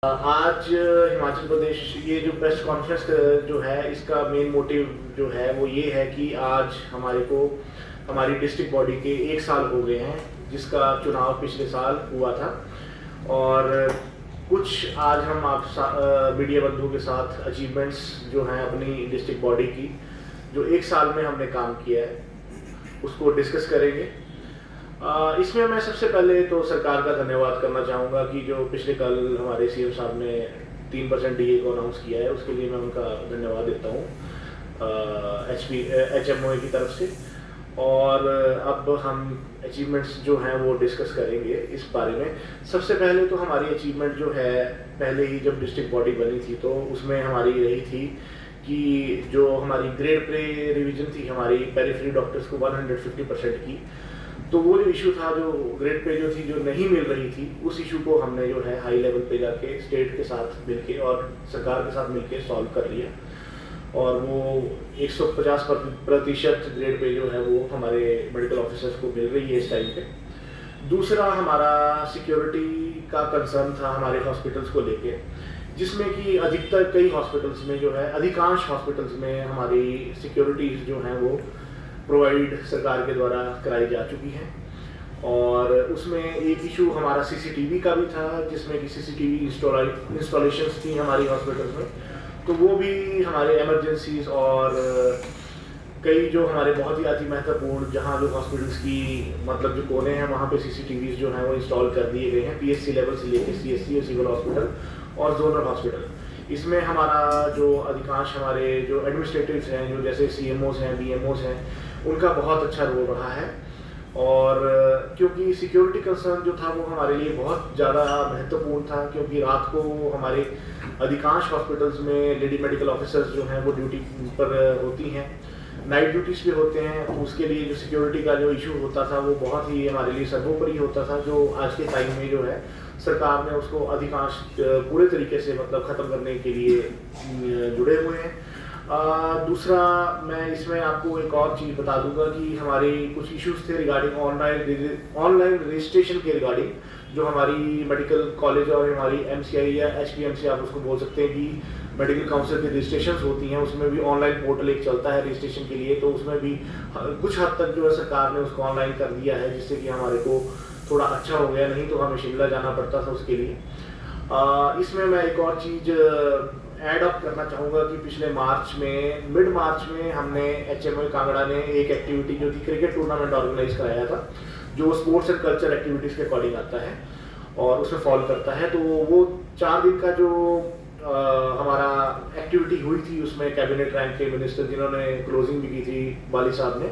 आज हिमाचल प्रदेश ये जो प्रेस कॉन्फ्रेंस जो है इसका मेन मोटिव जो है वो ये है कि आज हमारी डिस्ट्रिक्ट बॉडी के 1 साल हो गए हैं जिसका चुनाव पिछले साल हुआ था। और कुछ आज हम आप मीडिया बंधुओं के साथ अचीवमेंट्स जो हैं अपनी डिस्ट्रिक्ट बॉडी की जो 1 साल में हमने काम किया है उसको डिस्कस करेंगे। इसमें मैं सबसे पहले तो सरकार का धन्यवाद करना चाहूँगा कि जो पिछले कल हमारे सीएम साहब ने 3% डीए को अनाउंस किया है उसके लिए मैं उनका धन्यवाद देता हूँ HMOA की तरफ से। और अब हम अचीवमेंट्स जो हैं वो डिस्कस करेंगे इस बारे में। सबसे पहले तो हमारी अचीवमेंट जो है पहले ही जब डिस्ट्रिक्ट बॉडी बनी थी तो उसमें हमारी रही थी कि जो हमारी ग्रेड पे रिवीजन थी हमारी पेरिफेरी डॉक्टर्स को 150% की, तो वो जो इशू था जो ग्रेड पे जो थथी जो नहीं मिल रही थी उस इशू को हमने जो है हाई लेवल पे जाके स्टेट के साथ मिलके और सरकार के साथ मिलके सॉल्व कर लिया और वो 150% ग्रेड पे जो है वो हमारे मेडिकल ऑफिसर्स को मिल रही है इस टाइम पे। दूसरा हमारा सिक्योरिटी का कंसर्न था हमारे हॉस्पिटल्स को लेके, जिसमें कि अधिकतर कई हॉस्पिटल्स में जो है अधिकांश हॉस्पिटल्स में हमारी सिक्योरिटीज जो हैं वो प्रोवाइड सरकार के द्वारा कराई जा चुकी हैं। और उसमें एक इशू हमारा सीसीटीवी का भी था जिसमें कि सीसीटीवी इंस्टॉलेशंस थी हमारी हॉस्पिटल्स में, तो वो भी हमारे इमरजेंसीज और कई जो हमारे बहुत ही अति महत्वपूर्ण जहाँ जो हॉस्पिटल्स की मतलब जो कोने हैं वहाँ पे सीसीटीवीज जो हैं वो इंस्टॉल कर दिए गए हैं पीएचसी लेवल से लेकर सीएससी और सिविल हॉस्पिटल और जोनल हॉस्पिटल। इसमें हमारा जो अधिकांश हमारे जो एडमिनिस्ट्रेटिव्स हैं जो जैसे सीएमओस हैं बीएमओस हैं उनका बहुत अच्छा रोल रहा है। और क्योंकि सिक्योरिटी कंसर्न जो था वो हमारे लिए बहुत ज़्यादा महत्वपूर्ण था क्योंकि रात को हमारे अधिकांश हॉस्पिटल्स में लेडी मेडिकल ऑफिसर्स जो हैं वो ड्यूटी पर होती हैं, नाइट ड्यूटीज़ पे होते हैं, तो उसके लिए जो सिक्योरिटी का जो इशू होता था वो बहुत ही हमारे लिए सर्वोपरि होता था, जो आज के टाइम में जो है सरकार ने उसको अधिकांश पूरे तरीके से मतलब ख़त्म करने के लिए जुड़े हुए हैं। दूसरा मैं इसमें आपको एक और चीज़ बता दूंगा कि हमारे कुछ इश्यूज थे रिगार्डिंग ऑनलाइन रजिस्ट्रेशन के रिगार्डिंग, जो हमारी मेडिकल कॉलेज और हमारी एमसीआई या एचपीएमसी आप उसको बोल सकते हैं कि मेडिकल काउंसिल की रजिस्ट्रेशन होती हैं, उसमें भी ऑनलाइन पोर्टल एक चलता है रजिस्ट्रेशन के लिए, तो उसमें भी कुछ हद तक जो है सरकार ने उसको ऑनलाइन कर दिया है जिससे कि हमारे को थोड़ा अच्छा हो गया, नहीं तो हमें शिमला जाना पड़ता था उसके लिए। इसमें मैं एक और चीज़ ऐड अप करना चाहूँगा कि पिछले मिड मार्च में हमने HMO कांगड़ा ने एक एक्टिविटी जो थी क्रिकेट टूर्नामेंट ऑर्गेनाइज कराया था जो स्पोर्ट्स एंड कल्चर एक्टिविटीज़ के अकॉर्डिंग आता है और उसमें फॉलो करता है। तो वो 4 दिन का जो हमारा एक्टिविटी हुई थी उसमें कैबिनेट रैंक के मिनिस्टर जिन्होंने क्लोजिंग भी की थी वाली साहब ने,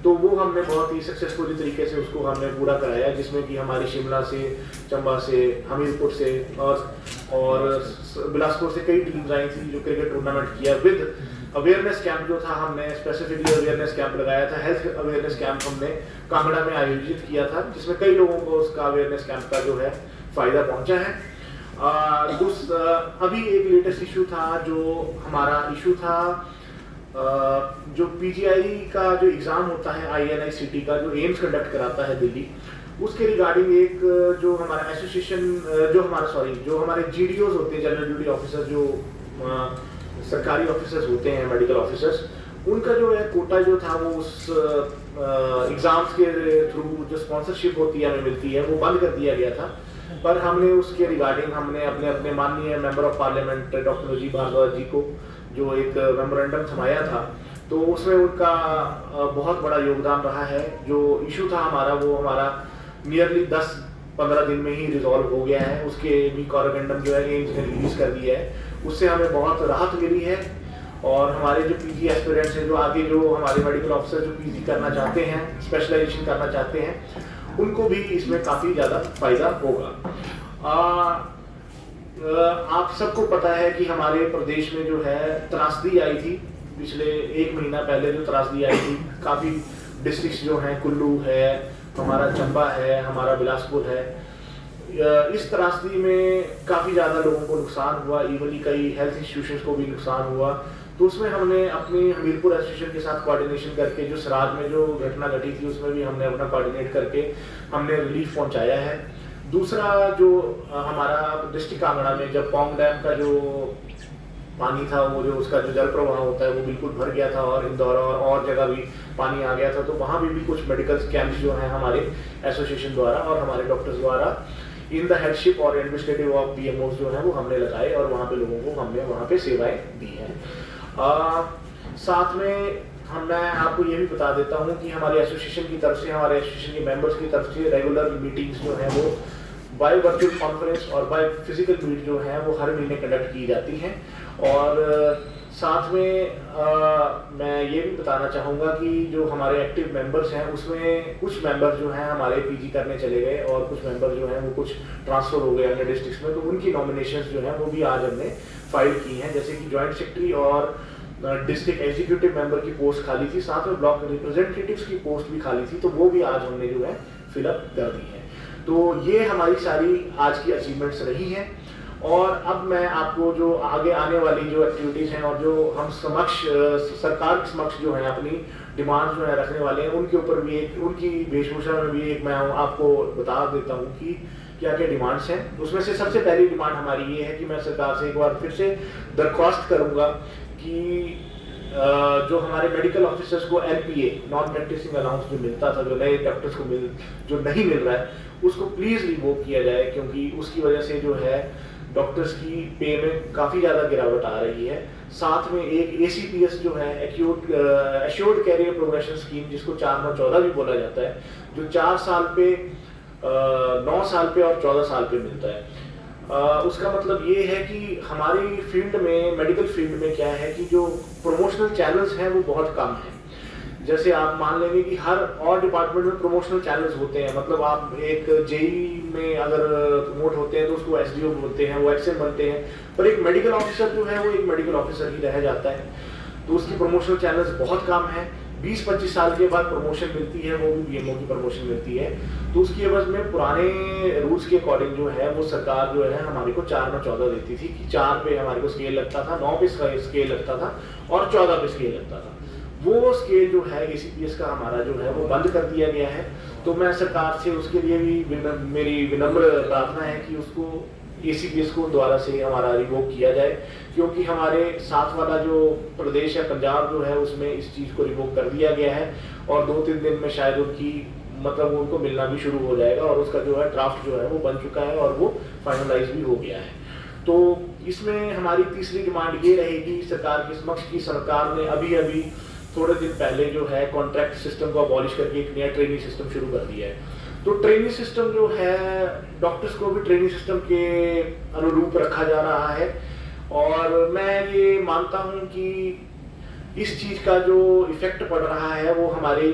तो वो हमने बहुत ही सक्सेसफुली तरीके से उसको हमने पूरा कराया, जिसमें कि हमारी शिमला से, चंबा से, हमीरपुर से और बिलासपुर से कई टीम्स आई थी जो क्रिकेट टूर्नामेंट किया विद अवेयरनेस कैंप जो था हमने स्पेसिफिकली अवेयरनेस कैंप लगाया था, हेल्थ अवेयरनेस कैंप हमने कांगड़ा में आयोजित किया था जिसमें कई लोगों को उसका अवेयरनेस कैंप का जो है फ़ायदा पहुंचा है। अभी एक लेटेस्ट इशू था जो हमारा इशू था जो पीजीआई का जो एग्ज़ाम होता है INICT का जो एम्स कंडक्ट कराता है दिल्ली, उसके रिगार्डिंग एक जो हमारा एसोसिएशन जो हमारे GDOs होते हैं जनरल ड्यूटी ऑफिसर जो सरकारी ऑफिसर्स होते हैं मेडिकल ऑफिसर्स, उनका जो है कोटा जो था वो उस एग्ज़ाम्स के थ्रू जो स्पॉन्सरशिप होती है हमें मिलती है वो बंद कर दिया गया था। पर हमने उसके रिगार्डिंग हमने अपने माननीय member of parliament doctor Rajiv Bhardwaj ji को जो एक मेमोरेंडम थमाया था, तो उसमें उनका बहुत बड़ा योगदान रहा है। जो इशू था हमारा वो हमारा नियरली 10-15 दिन में ही रिजॉल्व हो गया है, उसके भी कॉरेंडम जो है एम्स ने रिलीज कर दिया है, उससे हमें बहुत राहत मिली है। और हमारे जो पीजी एस्पिरेंट्स हैं जो आगे जो हमारे मेडिकल ऑफिसर जो पीजी करना चाहते हैं, स्पेशलाइजेशन करना चाहते हैं, उनको भी इसमें काफ़ी ज़्यादा फायदा होगा। आप सबको पता है कि हमारे प्रदेश में जो है त्रासदी आई थी पिछले 1 महीना पहले, जो त्रासदी आई थी काफ़ी डिस्ट्रिक्ट्स जो हैं, कुल्लू है, हमारा चंबा है, हमारा बिलासपुर है, इस त्रासदी में काफ़ी ज़्यादा लोगों को नुकसान हुआ, इवनली कई हेल्थ इंस्टीट्यूशंस को भी नुकसान हुआ। तो उसमें हमने अपनी हमीरपुर एसोसिएशन के साथ कोऑर्डिनेशन करके जो सराज में जो घटना घटी थी उसमें भी हमने अपना कोऑर्डिनेट करके हमने रिलीफ पहुंचाया है। दूसरा जो हमारा डिस्ट्रिक्ट कांगड़ा में जब पौंग डैम का जो पानी था, वो जो उसका जो जल प्रवाह होता है वो बिल्कुल भर गया था और इंदौर और जगह भी पानी आ गया था, तो वहाँ भी कुछ मेडिकल कैंप्स जो हैं हमारे एसोसिएशन द्वारा और हमारे डॉक्टर्स द्वारा इन द हेडशिप और एडमिनिस्ट्रेटिव ऑफ पीएमओ जो हैं वो हमने लगाए और वहाँ पे लोगों को हमने वहाँ पे सेवाएं दी हैं। साथ में मैं आपको ये भी बता देता हूँ कि हमारे एसोसिएशन की तरफ से, हमारे एसोसिएशन के मेंबर्स की तरफ से रेगुलर मीटिंग्स जो हैं वो बाय वर्चुअल कॉन्फ्रेंस और बाय फिजिकल मीट जो हैं वो हर महीने कंडक्ट की जाती हैं। और साथ में मैं ये भी बताना चाहूँगा कि जो हमारे एक्टिव मेंबर्स हैं उसमें कुछ मेंबर जो हैं हमारे पीजी करने चले गए और कुछ मेंबर जो हैं वो कुछ ट्रांसफ़र हो गए अन्य डिस्ट्रिक्ट्स में, तो उनकी नॉमिनेशंस जो हैं वो भी आज हमने फाइल की हैं। जैसे कि जॉइंट सेक्रेटरी और डिस्ट्रिक्ट एग्जीक्यूटिव मेंबर की पोस्ट खाली थी, साथ में ब्लॉक रिप्रेजेंटेटिव्स की पोस्ट भी खाली थी, तो वो भी आज हमने जो है फिलअप कर दी है। तो ये हमारी सारी आज की अचीवमेंट्स रही हैं। और अब मैं आपको जो आगे आने वाली जो एक्टिविटीज़ हैं और जो हम सरकार के समक्ष जो है अपनी डिमांड जो है रखने वाले हैं, उनके ऊपर भी एक, उनकी वेशभूषा में भी एक मैं आपको बता देता हूँ कि क्या क्या डिमांड्स हैं। उसमें से सबसे पहली डिमांड हमारी ये है कि मैं सरकार से एक बार फिर से दरख्वास्त करूँगा कि जो हमारे मेडिकल ऑफिसर्स को एलपीए नॉन प्रैक्टिसिंग अलाउंस जो मिलता था, जो नए डॉक्टर्स को जो नहीं मिल रहा है, उसको प्लीज़ रिवोक किया जाए, क्योंकि उसकी वजह से जो है डॉक्टर्स की पे में काफ़ी ज़्यादा गिरावट आ रही है। साथ में एक एसीपीएस जो है एश्योर्ड कैरियर प्रोग्रेशन स्कीम, जिसको 4/9/14 भी बोला जाता है, जो 4 साल पे 9 साल पे और 14 साल पे मिलता है। उसका मतलब ये है कि हमारी फील्ड में, मेडिकल फील्ड में क्या है कि जो प्रमोशनल चैनल्स हैं वो बहुत कम हैं। जैसे आप मान लेंगे कि हर और डिपार्टमेंट में प्रमोशनल चैनल्स होते हैं, मतलब आप एक जेई में अगर प्रमोट होते हैं तो उसको एसडीओ बोलते हैं, वो एक्सएम बनते हैं, पर एक मेडिकल ऑफिसर जो है वो एक मेडिकल ऑफिसर ही रह जाता है, तो उसकी प्रमोशनल चैनल्स बहुत कम है। 20-25 साल के बाद प्रमोशन मिलती है, वो भी बीएमओ की प्रमोशन मिलती है, तो उसकी एवज में पुराने रूल्स के अकॉर्डिंग जो है वो सरकार जो है हमारे को 4/14 देती थी कि 4 पे हमारे को स्केल लगता था, 9 पे स्केल लगता था और 14 पे स्केल लगता था। वो स्केल जो है एसीपीएस का हमारा जो है वो बंद कर दिया गया है। तो मैं सरकार से उसके लिए भी मेरी विनम्र प्रार्थना है कि उसको एसीपीएस को द्वारा से हमारा रिवोक किया जाए, क्योंकि हमारे साथ वाला जो प्रदेश है पंजाब जो है उसमें इस चीज़ को रिवोक कर दिया गया है और 2-3 दिन में शायद उनकी मतलब उनको मिलना भी शुरू हो जाएगा और उसका जो है ड्राफ्ट जो है वो बन चुका है और वो फाइनलाइज भी हो गया है। तो इसमें हमारी तीसरी डिमांड ये रहेगी सरकार के समक्ष की सरकार ने अभी थोड़े दिन पहले जो है कॉन्ट्रैक्ट सिस्टम को अबॉलिश करके एक नया ट्रेनिंग सिस्टम शुरू कर दिया है। तो ट्रेनिंग सिस्टम जो है डॉक्टर्स को भी ट्रेनिंग सिस्टम के अनुरूप रखा जा रहा है और मैं ये मानता हूँ कि इस चीज़ का जो इफेक्ट पड़ रहा है वो हमारे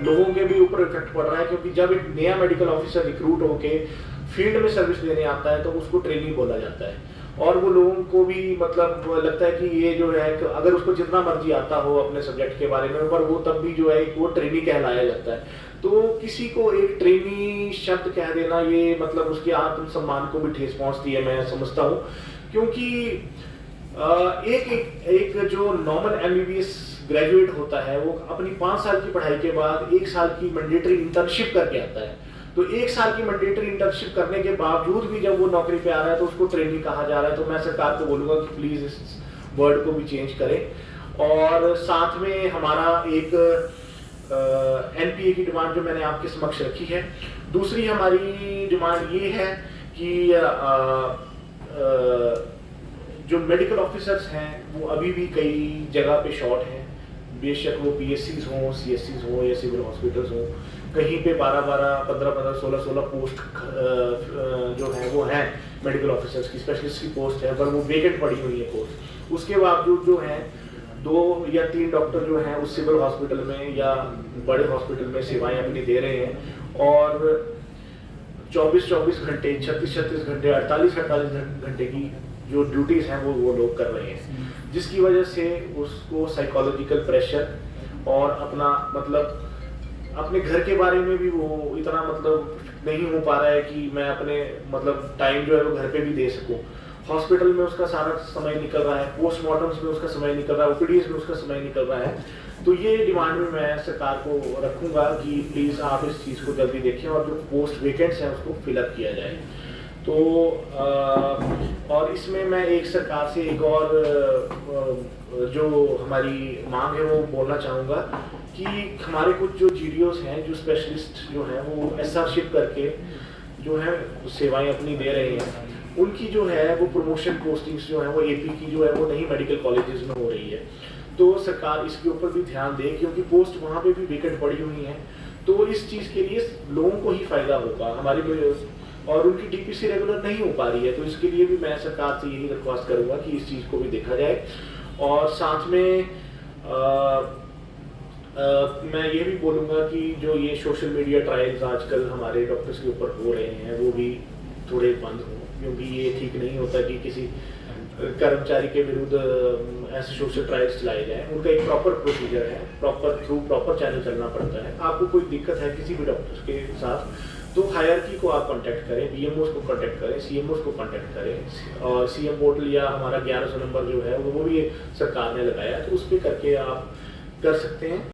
लोगों के भी ऊपर इफेक्ट पड़ रहा है, क्योंकि जब एक नया मेडिकल ऑफिसर रिक्रूट होके फील्ड में सर्विस देने आता है तो उसको ट्रेनिंग बोला जाता है और वो लोगों को भी मतलब लगता है कि ये जो है अगर उसको जितना मर्जी आता हो अपने सब्जेक्ट के बारे में, पर वो तब भी जो है वो ट्रेनी कहलाया जाता है। तो किसी को एक ट्रेनी शब्द कह देना ये मतलब उसके आत्मसम्मान को भी ठेस पहुंचती है, मैं समझता हूँ, क्योंकि एक जो नॉर्मल एमबीबीएस ग्रेजुएट होता है वो अपनी 5 साल की पढ़ाई के बाद 1 साल की मैंडेटरी इंटर्नशिप करके आता है। तो 1 साल की मैंडेटरी इंटर्नशिप करने के बावजूद भी जब वो नौकरी पे आ रहा है तो उसको ट्रेनिंग कहा जा रहा है। तो मैं सरकार को बोलूँगा कि प्लीज़ इस वर्ड को भी चेंज करें। और साथ में हमारा एक एनपीए की डिमांड जो मैंने आपके समक्ष रखी है। दूसरी हमारी डिमांड ये है कि जो मेडिकल ऑफिसर्स हैं वो अभी भी कई जगह पे शॉर्ट हैं, बेशक वो पीएससीज हों, सीएससीज हों या सिविल हॉस्पिटल्स हों, कहीं पे 12-12, 15-15, 16-16 पोस्ट जो है वो हैं मेडिकल ऑफिसर्स की, स्पेशलिस्ट की पोस्ट है, पर वो वेकेंट पड़ी हुई है पोस्ट। उसके बावजूद जो हैं 2 या 3 डॉक्टर जो हैं उस सिविल हॉस्पिटल में या बड़े हॉस्पिटल में सेवाएं अपनी दे रहे हैं और 24-24 घंटे, 36-36 घंटे, 48-48 घंटे की जो ड्यूटीज़ हैं वो लोग कर रहे हैं, जिसकी वजह से उसको साइकोलॉजिकल प्रेशर और अपना मतलब अपने घर के बारे में भी वो इतना मतलब नहीं हो पा रहा है कि मैं अपने मतलब टाइम जो है वो घर पे भी दे सकूं। हॉस्पिटल में उसका सारा समय निकल रहा है, पोस्टमार्टम्स में उसका समय निकल रहा है, ओपीडीज में उसका समय निकल रहा है। तो ये डिमांड में मैं सरकार को रखूंगा कि प्लीज़ आप इस चीज़ को जल्दी देखें और जो पोस्ट वेकेंट्स हैं उसको फिलअप किया जाए। तो और इसमें मैं एक सरकार से एक और जो हमारी मांग है वो बोलना चाहूँगा कि हमारे कुछ जो जीडीओस हैं, जो स्पेशलिस्ट जो हैं, वो एसआरशिप करके जो है सेवाएं अपनी दे रहे हैं, उनकी जो है वो प्रमोशन पोस्टिंग्स जो है वो एपी की जो है वो नहीं मेडिकल कॉलेजेस में हो रही है। तो सरकार इसके ऊपर भी ध्यान दे, क्योंकि पोस्ट वहाँ पे भी वेकेंट पड़ी हुई हैं। तो इस चीज़ के लिए लोगों को ही फायदा होगा, हमारी और उनकी डीपीसी रेगुलर नहीं हो पा रही है। तो इसके लिए भी मैं सरकार से यही रिक्वेस्ट करूँगा कि इस चीज़ को भी देखा जाए। और साथ में मैं ये भी बोलूँगा कि जो ये सोशल मीडिया ट्रायल्स आजकल हमारे डॉक्टर्स के ऊपर हो रहे हैं वो भी थोड़े बंद हों, क्योंकि ये ठीक नहीं होता कि किसी कर्मचारी के विरुद्ध ऐसे सोशल ट्रायल्स चलाए जाएं। उनका एक प्रॉपर प्रोसीजर है, प्रॉपर चैनल चलना पड़ता है। आपको कोई दिक्कत है किसी भी डॉक्टर के साथ तो हायरकी को आप कांटेक्ट करें, बीएमओस को कांटेक्ट करें, सीएमओस को कांटेक्ट करें, और सीएम पोर्टल या हमारा 1100 नंबर जो है वो भी सरकार ने लगाया, तो उस पर करके आप कर सकते हैं।